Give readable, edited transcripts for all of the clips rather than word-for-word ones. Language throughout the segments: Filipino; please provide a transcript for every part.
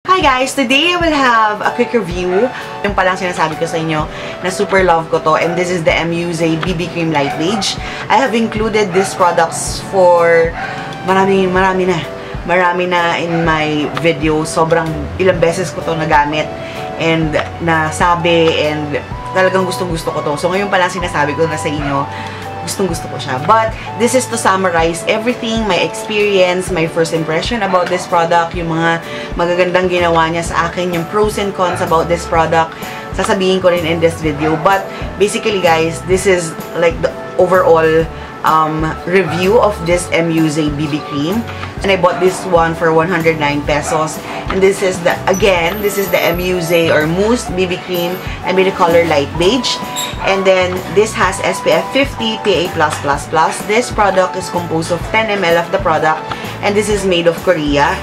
Hi guys! Today I will have a quick review. Yung palang sinasabi ko sa inyo na super love ko to, and this is the MUSE BB Cream Light Beige. I have included these products for marami na in my video. Sobrang ilang beses ko to nagamit and nasabi, and talagang gustong-gusto ko to. So ngayon palang sinasabi ko na sa inyo, gustong-gusto ko siya. But this is to summarize everything, my experience, my first impression about this product, yung mga magagandang ginawa niya sa akin, yung pros and cons about this product, sasabihin ko rin in this video. But basically guys, this is like the overall review of this MUSE BB Cream. And I bought this one for 109 pesos. And this is the, again, this is the MUSE or Mousse BB Cream. I made a color light beige. And then, this has SPF 50 PA+++. This product is composed of 10 ml of the product. And this is made of Korea.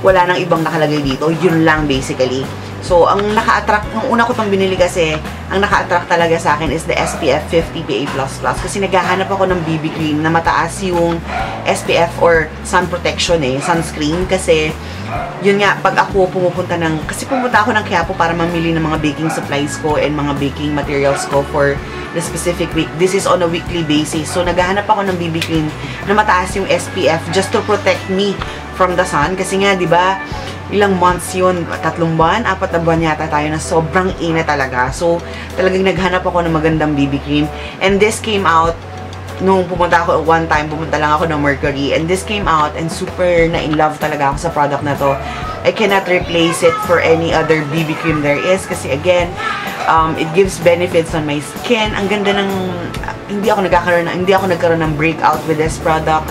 Wala nang ibang nakalagay dito. Yun lang basically. So, ang naka-attract, nung una ko itong binili kasi, ang naka-attract talaga sa akin is the SPF 50 PA++. Kasi naghahanap ako ng BB cream na mataas yung SPF or sun protection sunscreen. Kasi, yun nga, pag ako pumupunta kasi pumunta ako ng Quiapo para mamili ng mga baking supplies ko and mga baking materials ko for the specific week. This is on a weekly basis. So, naghahanap ako ng BB cream na mataas yung SPF just to protect me from the sun. Kasi nga, di ba, ilang months yun, 3 buwan, 4 na buwan yata tayo na sobrang init talaga. So, talagang naghanap ako ng magandang BB cream. And this came out, nung pumunta ako one time, pumunta lang ako ng Mercury. And this came out, and super na-in-love talaga ako sa product na to. I cannot replace it for any other BB cream there is. Kasi again, it gives benefits on my skin. Ang ganda ng, hindi ako nagkaroon ng breakout with this product.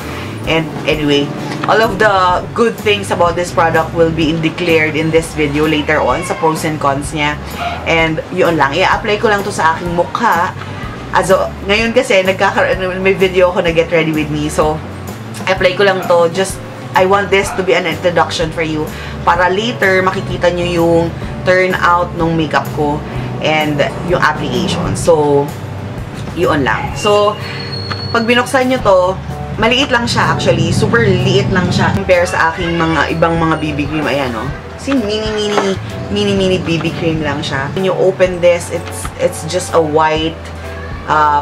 And anyway, all of the good things about this product will be declared in this video later on sa pros and cons niya. And yun lang, i-apply ko lang to sa aking mukha. Ngayon kasi may video ako na get ready with me. So, apply ko lang to. I want this to be an introduction for you. Para later, makikita nyo yung turnout ng makeup ko and yung application. So, yun lang. So, pag binuksan nyo to, maliit lang siya actually. Super liit lang siya compare sa aking ibang mga BB cream. Ayan o. See, mini BB cream lang siya. When you open this, it's just a white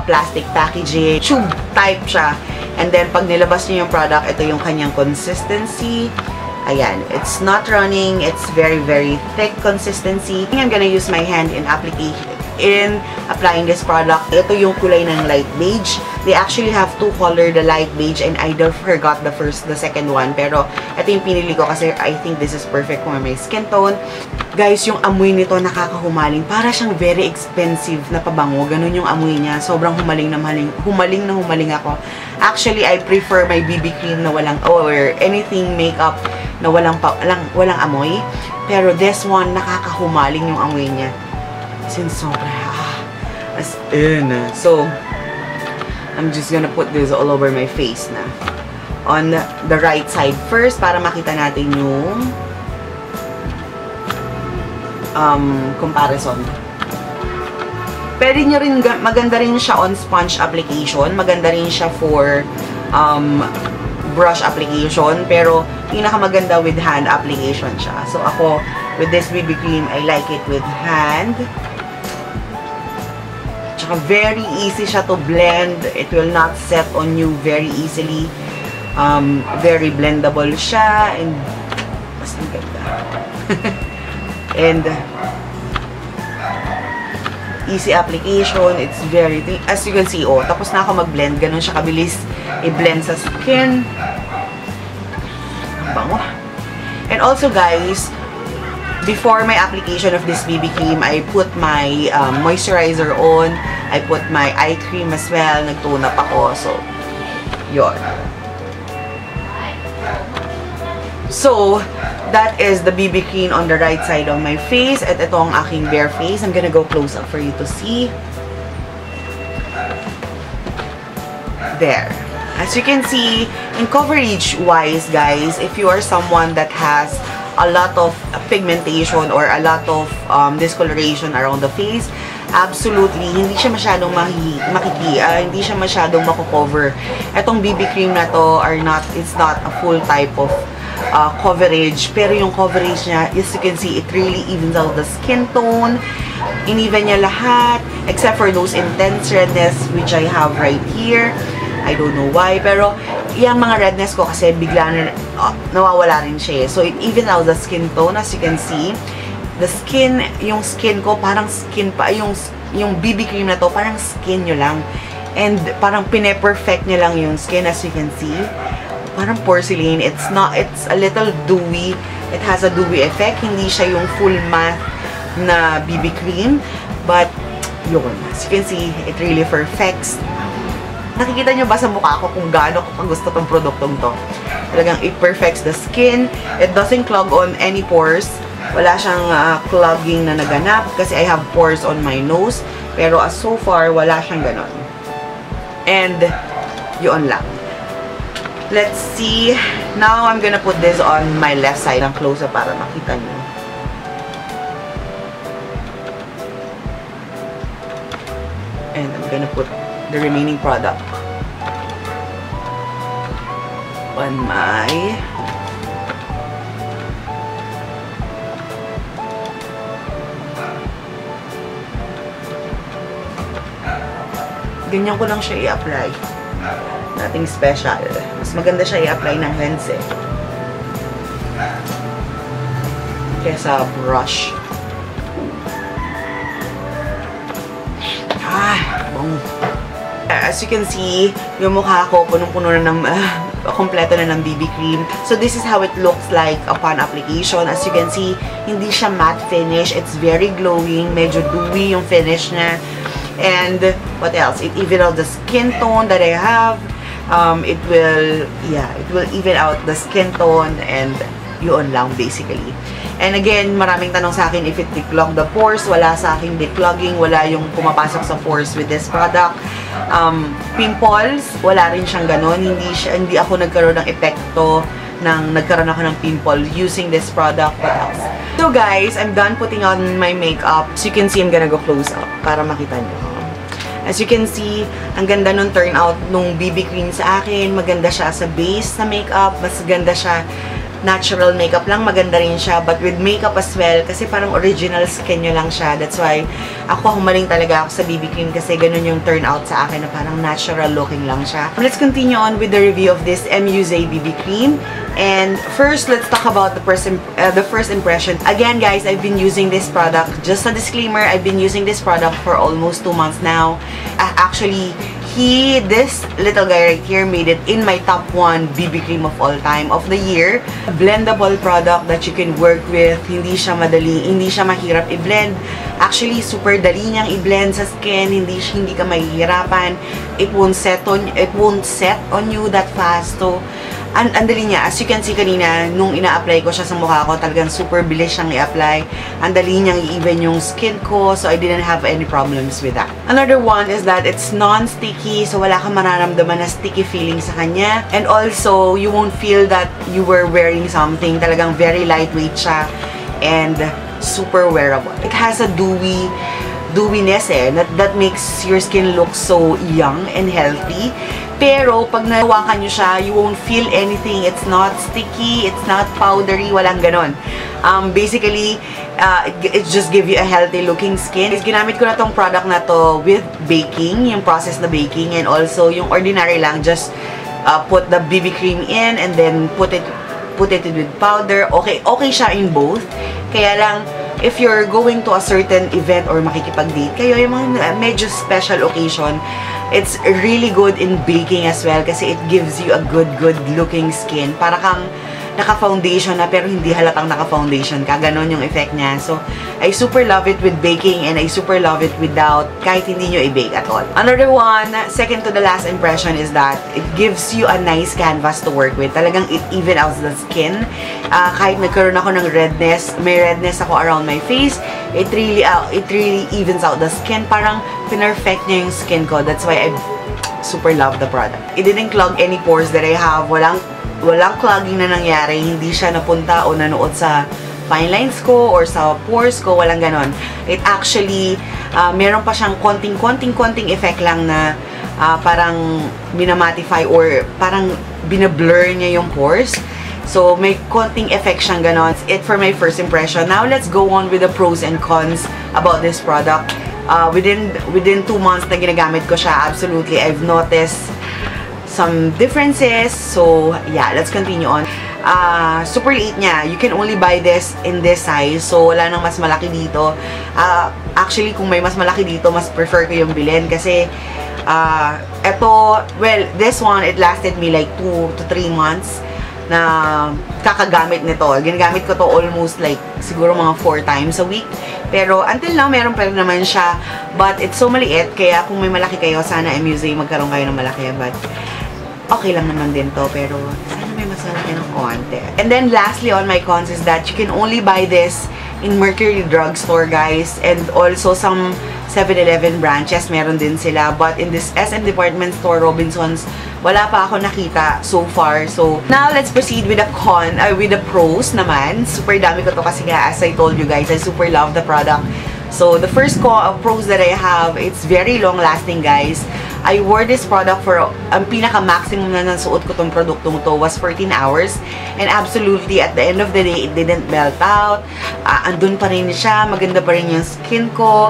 plastic packaging. Tube type siya. And then, pag nilabas niyo yung product, ito yung kanyang consistency. Ayan. It's not running. It's very, very thick consistency. I'm gonna use my hand in applying this product. Ito yung kulay ng light beige. They actually have two color, the light beige, and I forgot the second one. Pero ito yung pinili ko kasi I think this is perfect for my skin tone. Guys, yung amoy nito nakakahumaling. Para siyang very expensive na pabango. Ganun yung amoy niya. Sobrang humaling na humaling ako. Actually, I prefer my BB cream na walang, or anything makeup na walang amoy. Pero this one, nakakahumaling yung amoy niya. Since sobra. As in. So, I'm just gonna put this all over my face na. On the right side first, para makita natin yung comparison. Pwede nyo rin, maganda rin siya on sponge application. Maganda rin siya for brush application. Pero, pinakamaganda with hand application siya. So, ako, with this BB cream, I like it with hand. Tsaka very easy siya to blend. It will not set on you very easily. Very blendable siya. And, mas ganda. And, easy application. It's very, as you can see, tapos na ako mag-blend. Ganun siya kabilis i-blend sa skin. Ang bango. And also, guys, before my application of this BB cream, I put my moisturizer on. I put my eye cream as well. Nag-tone up ako. So, yun. So, that is the BB cream on the right side of my face. At ito ang aking bare face. I'm gonna go close up for you to see. There. As you can see, in coverage-wise, guys, if you are someone that has a lot of pigmentation or a lot of discoloration around the face, absolutely, hindi siya masyadong hindi siya masyadong mako-cover. Etong BB cream na to it's not a full type of coverage. Pero yung coverage niya, as you can see, it really evens out the skin tone. In-even niya lahat, except for those intense redness, which I have right here. I don't know why, pero yung mga redness ko kasi bigla na nawawala rin siya. So, it evens out the skin tone, as you can see. The skin, yung skin ko, parang skin pa, yung BB cream na to, parang skin nyo lang. And parang pine-perfect niya lang yung skin, as you can see. Parang porcelain. It's a little dewy. It has a dewy effect. Hindi siya yung full matte na BB cream. But, yun. As you can see, it really perfects. Nakikita nyo ba sa mukha ko kung gaano ko gusto tong produktong to? Talagang it perfects the skin. It doesn't clog on any pores. Wala siyang clogging na naganap kasi I have pores on my nose. Pero as so far, wala siyang ganon. And, yun lang. Let's see. Now, I'm gonna put this on my left side ng close-up para makita nyo. And I'm gonna put the remaining product on my ganyan ko lang siya i-apply. Nothing special. Mas maganda siya i-apply ng hands eh. Kesa brush. As you can see, yung mukha ko punong-puno na ng kompleto na ng BB cream. So this is how it looks like upon application. As you can see, hindi siya matte finish. It's very glowing. Medyo dewy yung finish niya. And what else? It even out the skin tone that I have. It will even out the skin tone and yun lang basically. And again, maraming tanong sa akin if it declog the pores. Wala sa akin declogging. Wala yung pumapasok sa pores with this product. Pimples, wala rin siyang ganon. Hindi ako nagkaroon ng epekto nang nagkaroon ako ng pimple using this product. What else? So guys, I'm done putting on my makeup. So you can see, I'm gonna go close up para makita nyo. As you can see, ang ganda nung turnout nung BB cream sa akin. Maganda siya sa base na makeup. Mas ganda siya natural makeup lang, maganda rin siya. But with makeup as well, kasi parang original skin nyo lang siya. That's why, ako humaling talaga ako sa BB cream kasi ganun yung turnout sa akin na parang natural looking lang siya. Let's continue on with the review of this MUZay BB cream. And first, let's talk about the first impression. Again, guys, I've been using this product. Just a disclaimer, I've been using this product for almost 2 months now. Actually, this little guy right here made it in my top 1 BB cream of all time of the year. A blendable product that you can work with. Hindi siya madali, hindi siya mahirap i-blend. Actually, super dali niyang i-blend sa skin. Hindi ka mahihirapan. It won't set on you that fast. So, ang dali niya. As you can see kanina, nung ina-apply ko siya sa mukha ko, talagang super bilis siyang i-apply. Ang dali niyang i-even yung skin ko, so I didn't have any problems with that. Another one is that it's non-sticky, so wala kang mararamdaman na sticky feeling sa kanya. And also, you won't feel that you were wearing something. Talagang very lightweight siya and super wearable. It has a dewiness that makes your skin look so young and healthy. Pero, pag nahawakan nyo siya, you won't feel anything. It's not sticky, it's not powdery, walang ganon. Basically, it just give you a healthy looking skin. Ginamit ko na tong product na to with baking, yung process na baking, and also yung ordinary lang, just put the BB cream in and then put it with powder. Okay siya in both. Kaya lang, if you're going to a certain event or makikipag-date kayo, yung mga medyo special occasion, it's really good in baking as well kasi it gives you a good looking skin. Para kang naka-foundation na pero hindi halatang naka-foundation ka. Ganon yung effect niya. So, I super love it with baking and I super love it without, kahit hindi nyo i-bake at all. Another one, second to the last impression is that it gives you a nice canvas to work with. Talagang it even out the skin. Kahit nagkaroon ako ng redness, may redness ako around my face, it really evens out the skin. Parang perfect niya yung skin ko. That's why I super love the product. It didn't clog any pores that I have. Walang clogging na nangyari. Hindi siya napunta o nanood sa fine lines ko or sa pores ko. Walang ganon. It actually, meron pa siyang konting effect lang na parang minamatify or parang binablur niya yung pores. So, may konting effect siyang ganon. It's it for my first impression. Now, let's go on with the pros and cons about this product. Within 2 months na ginagamit ko siya, absolutely, I've noticed some differences. So, yeah, let's continue on. Super liit niya. You can only buy this in this size. So, wala nang mas malaki dito. Actually, kung may mas malaki dito, mas prefer ko yung bilhin. Kasi, eto, well, this one, it lasted me like 2 to 3 months na kakagamit nito. Ginagamit ko to almost like siguro mga 4 times a week. Pero until now, meron pa rin naman siya. But it's so maliit. Kaya kung may malaki kayo, sana MUZ magkaroon kayo ng malaki. But okay lang naman din to. Pero sana may mas malaki ng konti. And then lastly on my cons is that you can only buy this in Mercury Drugstore, guys. And also some 7-Eleven branches, meron din sila. But in this SM Department Store, Robinsons, wala pa ako nakita so far. So, now let's proceed with the pros naman. Super dami ko to kasi nga, as I told you guys, I super love the product. So, the first pros that I have, it's very long-lasting, guys. I wore this product for, ang pinaka-maximum na nasuot ko tong produktong to was 14 hours. And absolutely, at the end of the day, it didn't melt out. Andun pa rin siya. Maganda pa rin yung skin ko.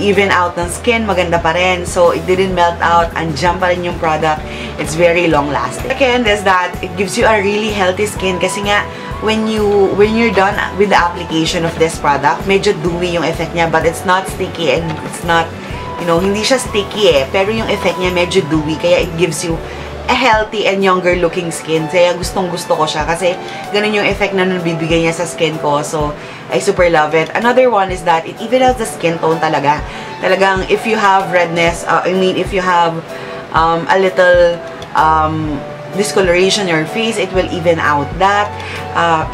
Even out ng skin, maganda pa rin. So, it didn't melt out. Andyan pa rin yung product. It's very long-lasting. Second is that it gives you a really healthy skin. Kasi nga, when you're done with the application of this product, medyo dewy yung effect niya. But it's not sticky and it's not, you know, hindi siya sticky pero yung effect niya medyo dewy, kaya it gives you a healthy and younger looking skin. Kaya gustong gusto ko siya kasi ganun yung effect na nabibigay niya sa skin ko. So, I super love it. Another one is that it even has the skin tone talaga. Talagang if you have redness, if you have a little discoloration in your face, it will even out that.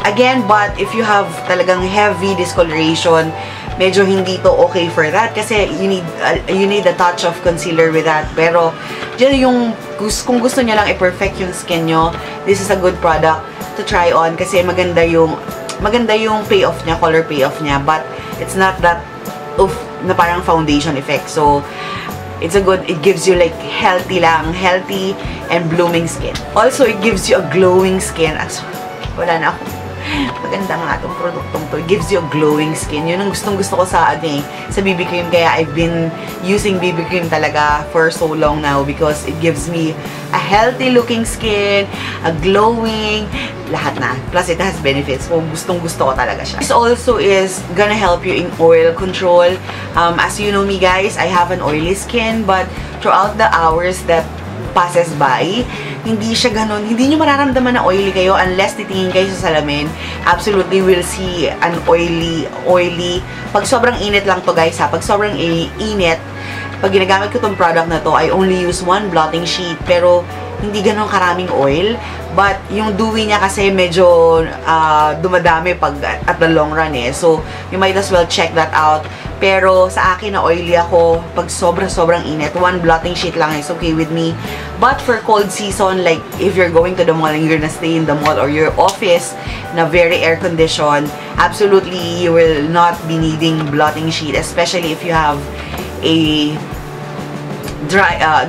Again, but if you have talagang heavy discoloration, medyo hindi to okay for that kasi you need a touch of concealer with that. Pero dyan yung kung gusto niyo lang i-perfect yung skin nyo, this is a good product to try on kasi maganda yung payoff niya, color payoff niya, but it's not that na parang foundation effect. So it gives you like healthy and blooming skin. Also, it gives you a glowing skin. Wala na ako. Maganda nga itong produktong to. It gives you a glowing skin. Yun ang gustong-gusto ko sa BB cream. Kaya I've been using BB cream talaga for so long now because it gives me a healthy looking skin, a glowing, lahat na. Plus, it has benefits. So, gustong-gusto ko talaga siya. This also is gonna help you in oil control. As you know me, guys, I have an oily skin, but throughout the hours that passes by, hindi siya ganun. Hindi nyo mararamdaman na oily kayo unless titingin kayo sa salamin. Absolutely will see an oily. Pag sobrang init lang to, guys, ha. Pag sobrang init, pag ginagamit ko tong product na to, I only use 1 blotting sheet. Pero, hindi ganun karaming oil. But, yung dewy niya kasi medyo dumadami pag at the long run So, you might as well check that out. Pero, sa akin na oily ako, pag sobrang init, 1 blotting sheet lang is okay with me. But, for cold season, like, if you're going to the mall and you're gonna stay in the mall or your office na very air-conditioned, absolutely, you will not be needing blotting sheet, especially if you have a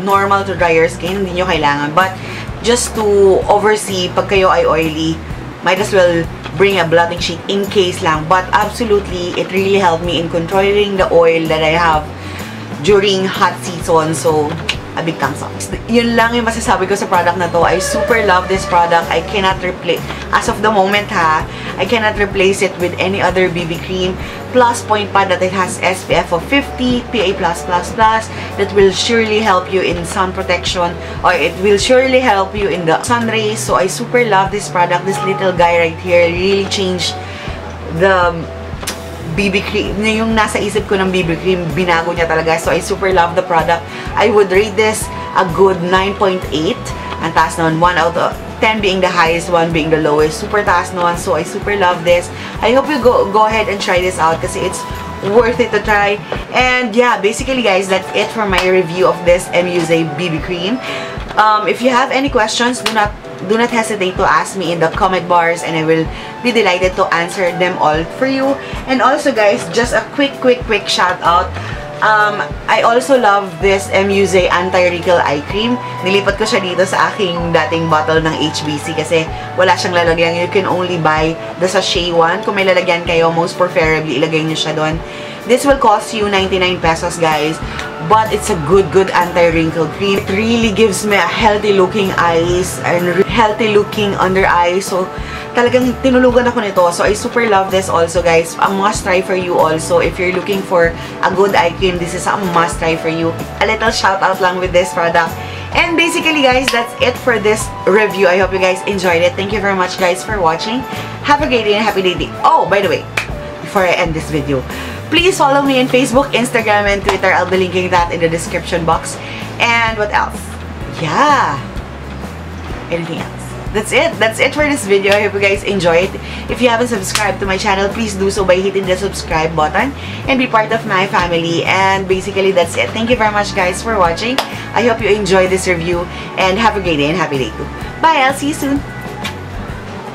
normal to drier skin, hindi nyo kailangan. But, just to oversee, pag kayo ay oily, might as well bring a blotting sheet in case lang. But absolutely, it really helped me in controlling the oil that I have during hot season. So, a big thumbs up. Yun lang yung masasabi ko sa product na to. I super love this product. I cannot replace, as of the moment I cannot replace it with any other BB cream. Plus point pa that it has SPF of 50, PA+++, that will surely help you in sun protection, or it will surely help you in the sun rays. So I super love this product. This little guy right here really changed the BB cream. Yung nasa isip ko ng BB cream, binago niya talaga. So I super love the product. I would rate this a good 9.8. Ang taas nun, 1 out of 10 being the highest, 1 being the lowest. Super taas nun. So I super love this. I hope you go ahead and try this out kasi it's worth it to try. And yeah, basically guys, that's it for my review of this MUZ BB cream. If you have any questions, do not hesitate to ask me in the comment bars and I will be delighted to answer them all for you. And also guys, just a quick shout out I also love this MUZ Anti-Wrinkle Eye Cream. Nilipat ko siya dito sa aking dating bottle ng HBC kasi wala siyang lalagyan. You can only buy the sachet one. Kung may lalagyan kayo, most preferably, ilagay nyo siya doon. This will cost you 99 pesos, guys. But it's a good anti-wrinkle cream. It really gives me a healthy-looking eyes and healthy-looking under eyes. So, talagang tinulugan ako nito. So, I super love this also, guys. A must try for you also. If you're looking for a good eye cream, this is a must try for you. A little shout out lang with this product. And basically, guys, that's it for this review. I hope you guys enjoyed it. Thank you very much, guys, for watching. Have a great day and happy day. Oh, by the way, before I end this video, please follow me on Facebook, Instagram, and Twitter. I'll be linking that in the description box. And what else? Yeah. Anything else? That's it. That's it for this video. I hope you guys enjoyed. If you haven't subscribed to my channel, please do so by hitting the subscribe button and be part of my family. And basically, that's it. Thank you very much, guys, for watching. I hope you enjoyed this review and have a great day and happy day too. Bye. I'll see you soon.